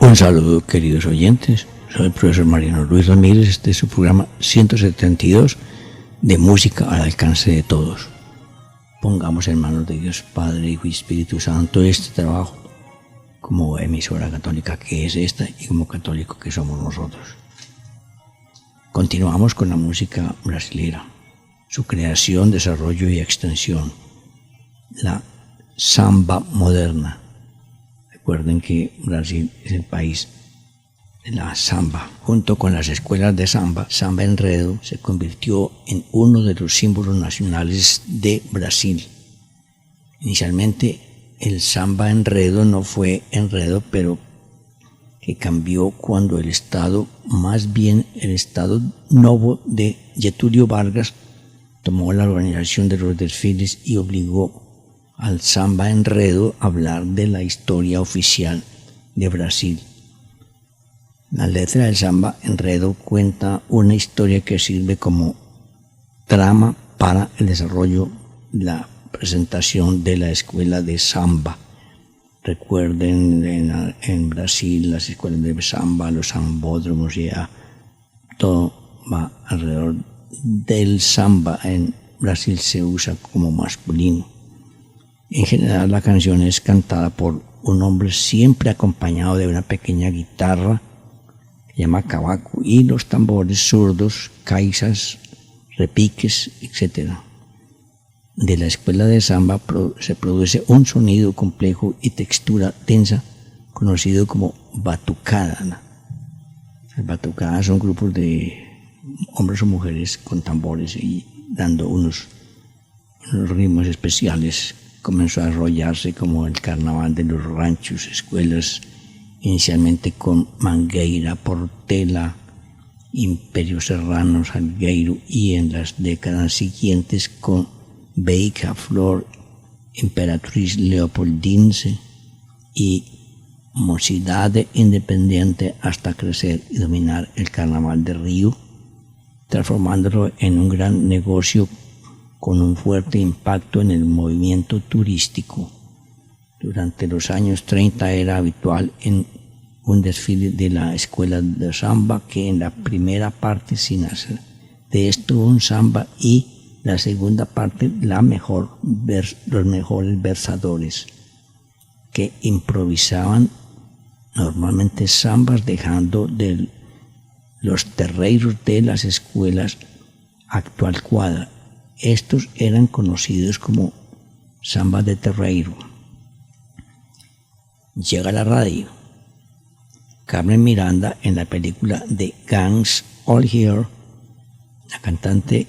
Un saludo, queridos oyentes. Soy el profesor Mariano Luis Ramírez. Este es su programa 172 de música al alcance de todos. Pongamos en manos de Dios Padre, Hijo y Espíritu Santo este trabajo como emisora católica que es esta y como católico que somos nosotros. Continuamos con la música brasilera, su creación, desarrollo y extensión, la samba moderna. Recuerden que Brasil es el país de la samba. Junto con las escuelas de samba, Samba Enredo se convirtió en uno de los símbolos nacionales de Brasil. Inicialmente el samba enredo no fue enredo, pero que cambió cuando el Estado, más bien el Estado Novo de Getúlio Vargas, tomó la organización de los desfiles y obligó al samba enredo a hablar de la historia oficial de Brasil. La letra del samba enredo cuenta una historia que sirve como trama para el desarrollo de la presentación de la escuela de samba. Recuerden, en Brasil las escuelas de samba, los sambódromos, ya todo va alrededor del samba. En Brasil se usa como masculino. En general la canción es cantada por un hombre siempre acompañado de una pequeña guitarra que se llama cavaco y los tambores zurdos, caixas, repiques, etc. De la escuela de samba se produce un sonido complejo y textura densa conocido como batucada. Las batucadas son grupos de hombres o mujeres con tambores y dando unos ritmos especiales. Comenzó a desarrollarse como el carnaval de los ranchos, escuelas inicialmente con Mangueira, Portela, Imperio Serrano, Salgueiro, y en las décadas siguientes con Beija-Flor, Imperatriz Leopoldinense y Mocidade Independiente, hasta crecer y dominar el carnaval de Río, transformándolo en un gran negocio con un fuerte impacto en el movimiento turístico. Durante los años 30 era habitual en un desfile de la escuela de samba que en la primera parte, sin hacer de esto un samba, y la segunda parte los mejores versadores que improvisaban normalmente zambas, dejando de los terreiros de las escuelas actual cuadra. Estos eran conocidos como samba de terreiro. Llega a la radio. Carmen Miranda, en la película The Gangs All Here, la cantante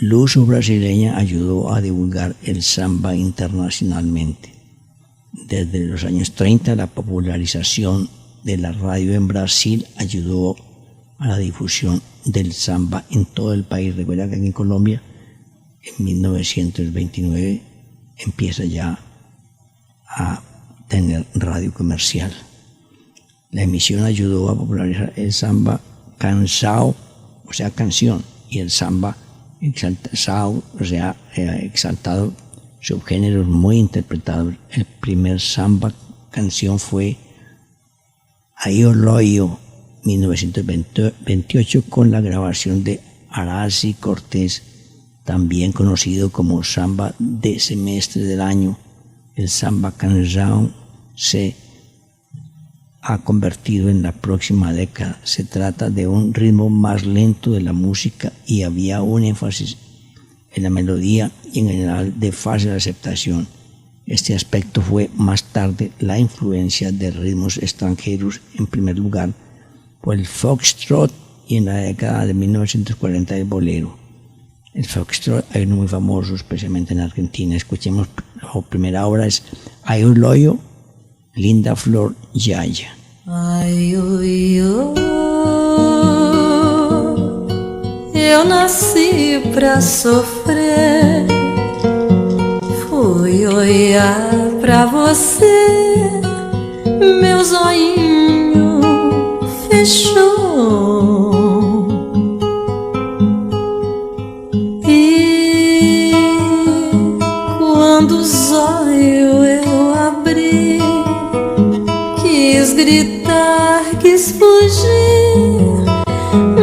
luso-brasileña, ayudó a divulgar el samba internacionalmente. Desde los años 30, la popularización de la radio en Brasil ayudó a la difusión del samba en todo el país. Recuerda que aquí en Colombia, en 1929, empieza ya a tener radio comercial. La emisión ayudó a popularizar el samba canção, o sea, canción, y el samba exaltado, o sea, exaltado, subgéneros muy interpretados. El primer samba canción fue Aí Loio, 1928, con la grabación de Aracy Cortés, también conocido como samba de semestre del año. El samba canção se ha convertido en la próxima década. Se trata de un ritmo más lento de la música y había un énfasis en la melodía y en general de fácil aceptación. Este aspecto fue más tarde la influencia de ritmos extranjeros, en primer lugar por el foxtrot, y en la década de 1940 el bolero. El foxtrot hay uno muy famoso, especialmente en Argentina. Escuchemos, la primera obra es Aí Loio, Linda Flor Yaya. Ai, oi, oi, eu nasci pra sofrer. Fui olhar pra você, meu zoinho fechou. E quando os olhos eu abri, quis gritar, quis fugir,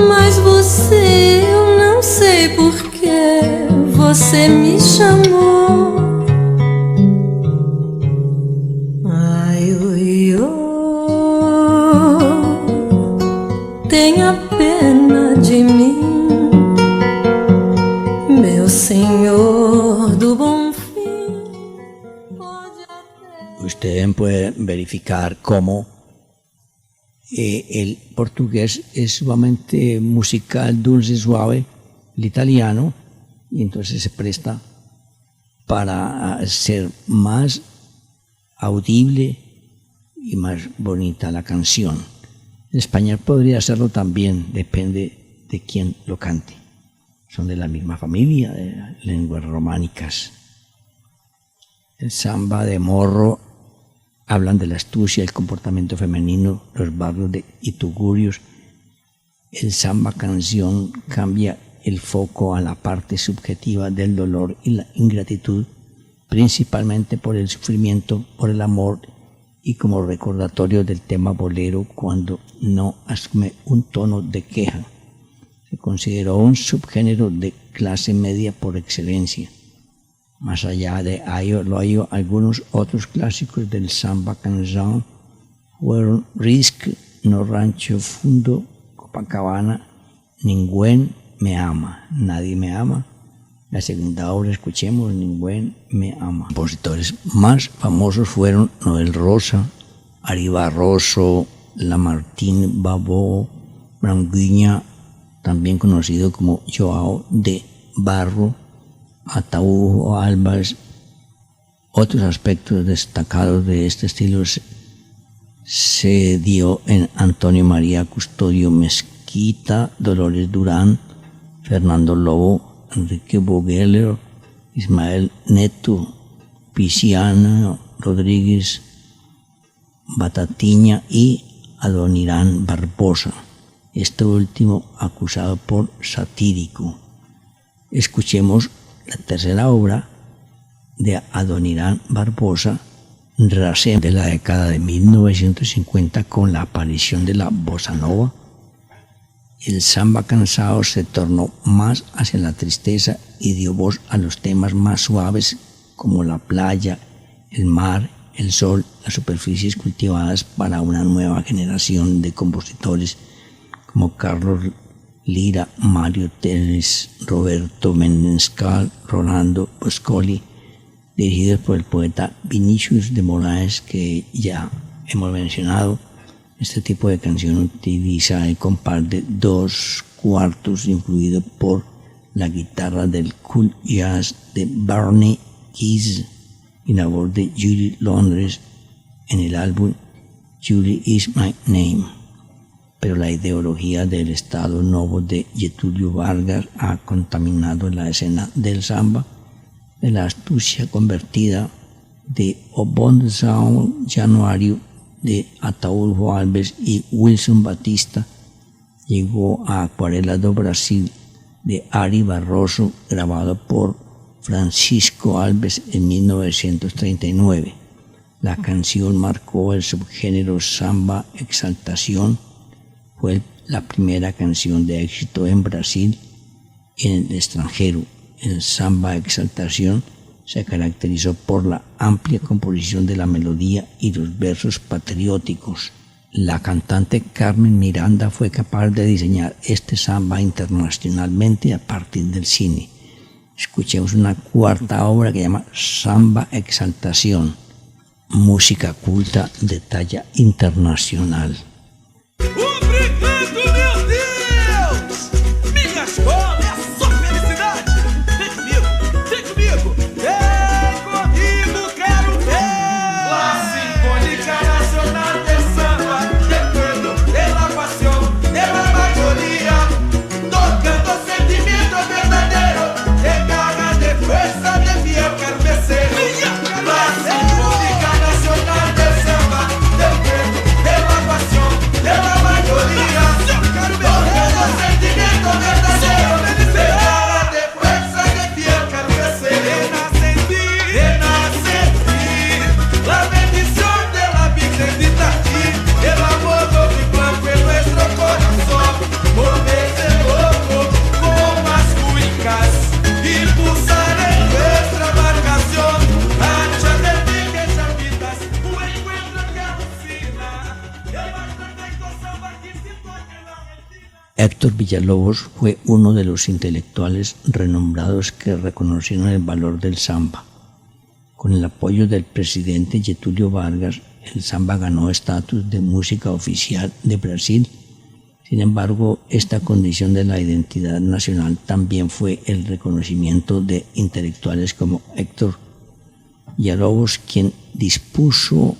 mas você, eu não sei porquê, você me chamou. Ai, ui, oh, tenha pena de mim, meu senhor do bom fim. Ustedes pueden verificar cómo el portugués es sumamente musical, dulce, suave, el italiano, y entonces se presta para ser más audible y más bonita la canción. El español podría hacerlo también, depende de quién lo cante. Son de la misma familia de lenguas románicas. El samba de morro hablan de la astucia, el comportamiento femenino, los barrios de Itugurios. El samba canción cambia el foco a la parte subjetiva del dolor y la ingratitud, principalmente por el sufrimiento, por el amor, y como recordatorio del tema bolero cuando no asume un tono de queja. Se consideró un subgénero de clase media por excelencia. Más allá de ello, algunos otros clásicos del samba canción fueron Risk, No Rancho Fundo, Copacabana, Ningún me ama, Nadie me ama. La segunda obra, escuchemos, Ningún me ama. Los compositores más famosos fueron Noel Rosa, Ari Barroso, Lamartine Babó, Branguiña, también conocido como Joao de Barro, Ataújo Álvarez. Otros aspectos destacados de este estilo se dio en Antonio María Custodio Mezquita, Dolores Durán, Fernando Lobo, Enrique Bogueler, Ismael Neto, Pisciano Rodríguez, Batatiña y Adonirán Barbosa, este último acusado por satírico. Escuchemos la tercera obra de Adonirán Barbosa, Racem, de la década de 1950, con la aparición de la bossa nova. El samba cansado se tornó más hacia la tristeza y dio voz a los temas más suaves como la playa, el mar, el sol, las superficies cultivadas para una nueva generación de compositores como Carlos Lira, Mario Teles, Roberto Menescal, Rolando Boscoli, dirigidos por el poeta Vinicius de Moraes, que ya hemos mencionado. Este tipo de canción utiliza el compás de 2/4 influido por la guitarra del cool jazz de Barney Keys y la voz de Julie Londres en el álbum Julie Is My Name. Pero la ideología del Estado Novo de Getúlio Vargas ha contaminado la escena del samba, de la astucia convertida de O Bom São Januário de Ataújo Alves y Wilson Batista, llegó a Acuarelas do Brasil de Ari Barroso, grabado por Francisco Alves en 1939. La canción marcó el subgénero samba exaltación. Fue la primera canción de éxito en Brasil y en el extranjero. El samba exaltación se caracterizó por la amplia composición de la melodía y los versos patrióticos. La cantante Carmen Miranda fue capaz de diseñar este samba internacionalmente a partir del cine. Escuchemos una cuarta obra que se llama Samba Exaltación, música culta de talla internacional. Nacional del samba, del pueblo, de la pasión. Héctor Villalobos fue uno de los intelectuales renombrados que reconocieron el valor del samba. Con el apoyo del presidente Getúlio Vargas, el samba ganó estatus de música oficial de Brasil. Sin embargo, esta condición de la identidad nacional también fue el reconocimiento de intelectuales como Héctor Villalobos, quien dispuso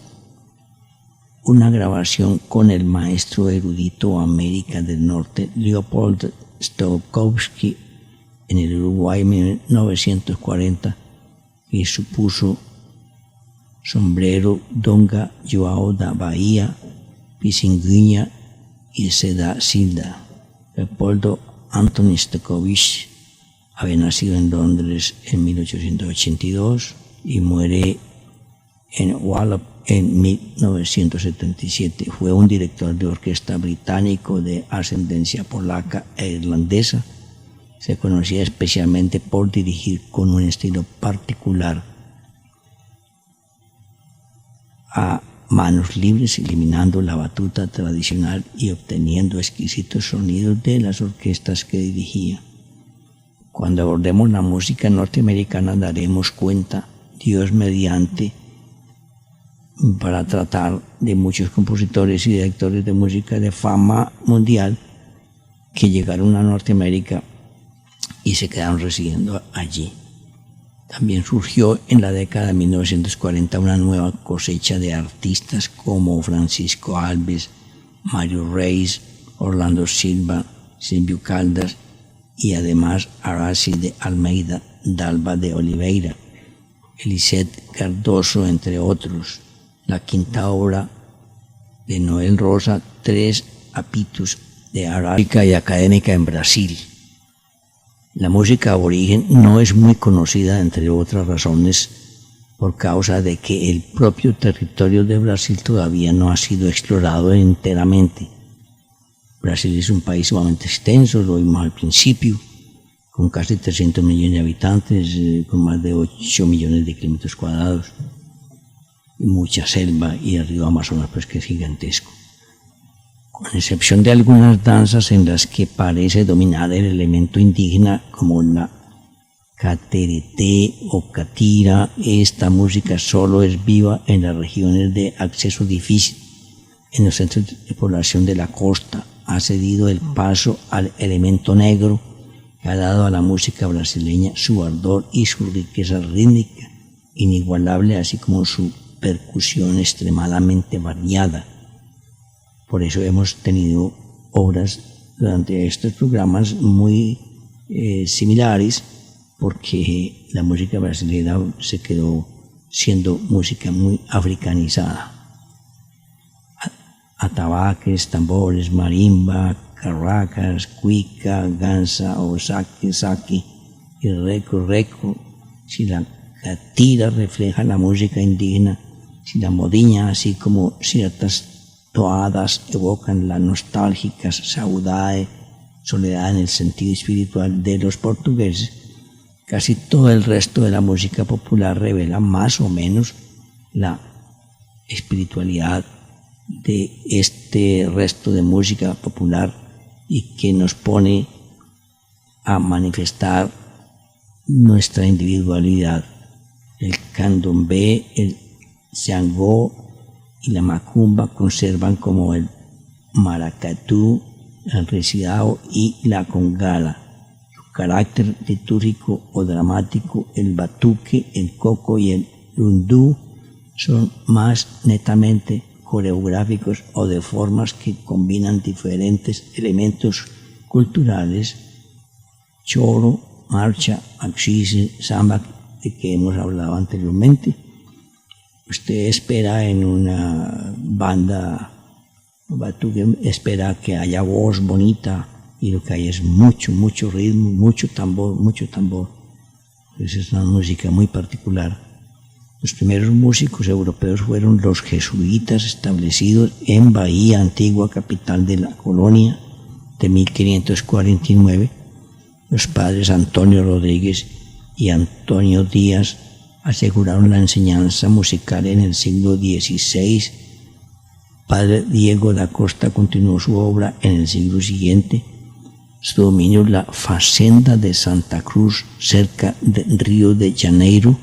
una grabación con el maestro erudito América del Norte Leopold Stokowski en el Uruguay en 1940, que supuso Sombrero, Donga, Joao da Bahia, Pisinguinha y Seda Silda. Leopoldo Anthony Stokowski había nacido en Londres en 1882 y muere en Wallop en 1977. Fue un director de orquesta británico de ascendencia polaca e irlandesa. Se conocía especialmente por dirigir con un estilo particular a manos libres, eliminando la batuta tradicional y obteniendo exquisitos sonidos de las orquestas que dirigía. Cuando abordemos la música norteamericana daremos cuenta, Dios mediante, para tratar de muchos compositores y directores de música de fama mundial que llegaron a Norteamérica y se quedaron residiendo allí. También surgió en la década de 1940 una nueva cosecha de artistas como Francisco Alves, Mario Reis, Orlando Silva, Silvio Caldas y además Aracy de Almeida, Dalva de Oliveira, Elisette Cardoso, entre otros. La quinta obra de Noel Rosa, Tres Apitos de Arábica y Académica en Brasil. La música aborigen no es muy conocida, entre otras razones, por causa de que el propio territorio de Brasil todavía no ha sido explorado enteramente. Brasil es un país sumamente extenso, lo vimos al principio, con casi 300 millones de habitantes, con más de 8 millones de kilómetros cuadrados, y mucha selva, y el río Amazonas pues que es gigantesco. Con excepción de algunas danzas en las que parece dominar el elemento indígena como la catereté o catira, esta música solo es viva en las regiones de acceso difícil. En los centros de población de la costa ha cedido el paso al elemento negro, que ha dado a la música brasileña su ardor y su riqueza rítmica inigualable, así como su percusión extremadamente variada. Por eso hemos tenido obras durante estos programas muy similares, porque la música brasileña se quedó siendo música muy africanizada. Atabaques, tambores, marimba, carracas, cuica, gansa o saki y reco. Si la catira refleja la música indígena, si la modiña, así como ciertas toadas, evocan la nostálgica saudade, soledad en el sentido espiritual de los portugueses, casi todo el resto de la música popular revela más o menos la espiritualidad de este resto de música popular y que nos pone a manifestar nuestra individualidad. El candomblé, el xangô y la macumba conservan como el maracatú, el recidao y la congala. Su carácter litúrgico o dramático, el batuque, el coco y el lundú son más netamente coreográficos o de formas que combinan diferentes elementos culturales: choro, marcha, axis, samba, de que hemos hablado anteriormente. Usted espera en una banda batuque, espera que haya voz bonita, y lo que hay es mucho ritmo, mucho tambor. Pues es una música muy particular. Los primeros músicos europeos fueron los jesuitas, establecidos en Bahía, antigua capital de la colonia, de 1549. Los padres Antonio Rodríguez y Antonio Díaz aseguraron la enseñanza musical en el siglo XVI. Padre Diego da Costa continuó su obra en el siglo siguiente su dominio la Fazenda de Santa Cruz, cerca de Río de Janeiro,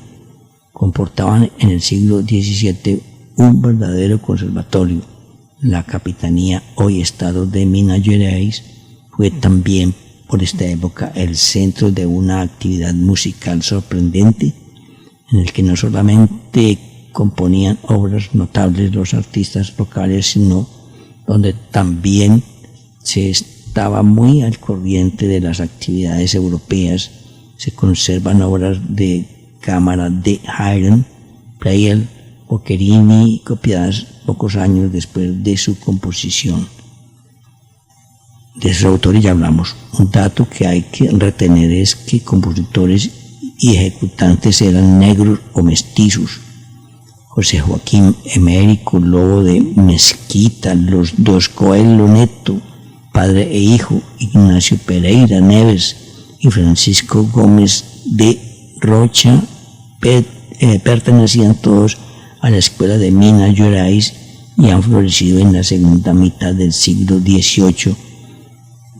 comportaban en el siglo XVII un verdadero conservatorio. La capitanía, hoy estado de Minas Gerais, fue también por esta época el centro de una actividad musical sorprendente, en el que no solamente componían obras notables los artistas locales, sino donde también se estaba muy al corriente de las actividades europeas. Se conservan obras de cámara de Haydn, Pleyel, Boccherini, copiadas pocos años después de su composición. De sus autores ya hablamos. Un dato que hay que retener es que compositores y ejecutantes eran negros o mestizos. José Joaquín Emérico Lobo de Mezquita, los dos Coelho Neto, padre e hijo, Ignacio Pereira Neves y Francisco Gómez de Rocha, pertenecían todos a la escuela de Minas Gerais y han florecido en la segunda mitad del siglo XVIII.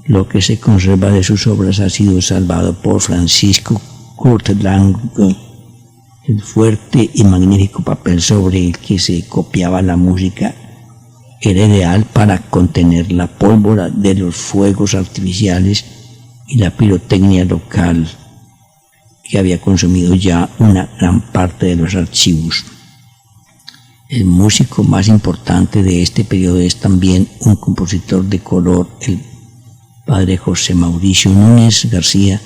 Lo que se conserva de sus obras ha sido salvado por Francisco Courtelang. El fuerte y magnífico papel sobre el que se copiaba la música era ideal para contener la pólvora de los fuegos artificiales y la pirotecnia local, que había consumido ya una gran parte de los archivos. El músico más importante de este periodo es también un compositor de color, el padre José Mauricio Núñez García,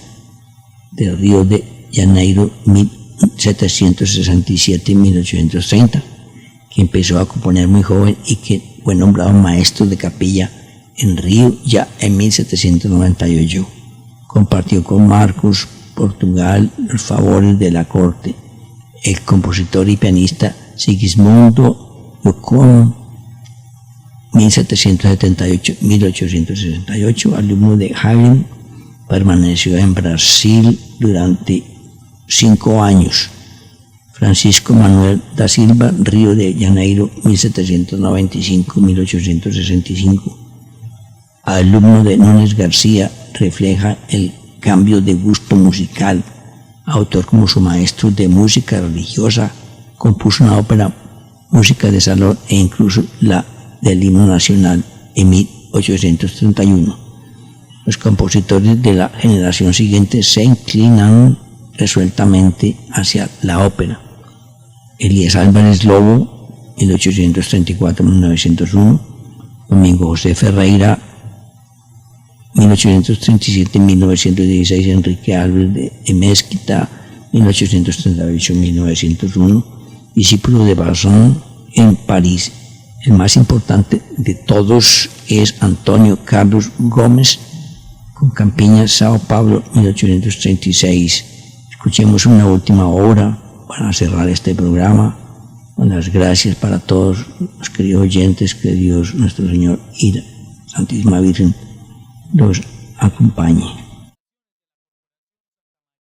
de Río de Janeiro, 1767-1830, que empezó a componer muy joven y que fue nombrado maestro de capilla en Río ya en 1798. Compartió con Marcos Portugal los favores de la corte. El compositor y pianista Sigismundo Yocón, 1778-1868, alumno de Haydn, permaneció en Brasil durante 5 años. Francisco Manuel da Silva, Río de Janeiro, 1795-1865, alumno de Núñez García, refleja el cambio de gusto musical. Autor como su maestro de música religiosa, compuso una ópera, música de salón e incluso la del himno nacional en 1831. Los compositores de la generación siguiente se inclinan resueltamente hacia la ópera. Elías Álvarez Lobo, 1834-1901, Domingo José Ferreira, 1837-1916, Enrique Álvarez de Mezquita, 1838-1901, discípulo de Bazin en París. El más importante de todos es Antonio Carlos Gómez, con Campiña, Sao Paulo, 1836. Escuchemos una última obra para cerrar este programa, con las gracias para todos los queridos oyentes. Que Dios nuestro Señor y la Santísima Virgen los acompañe.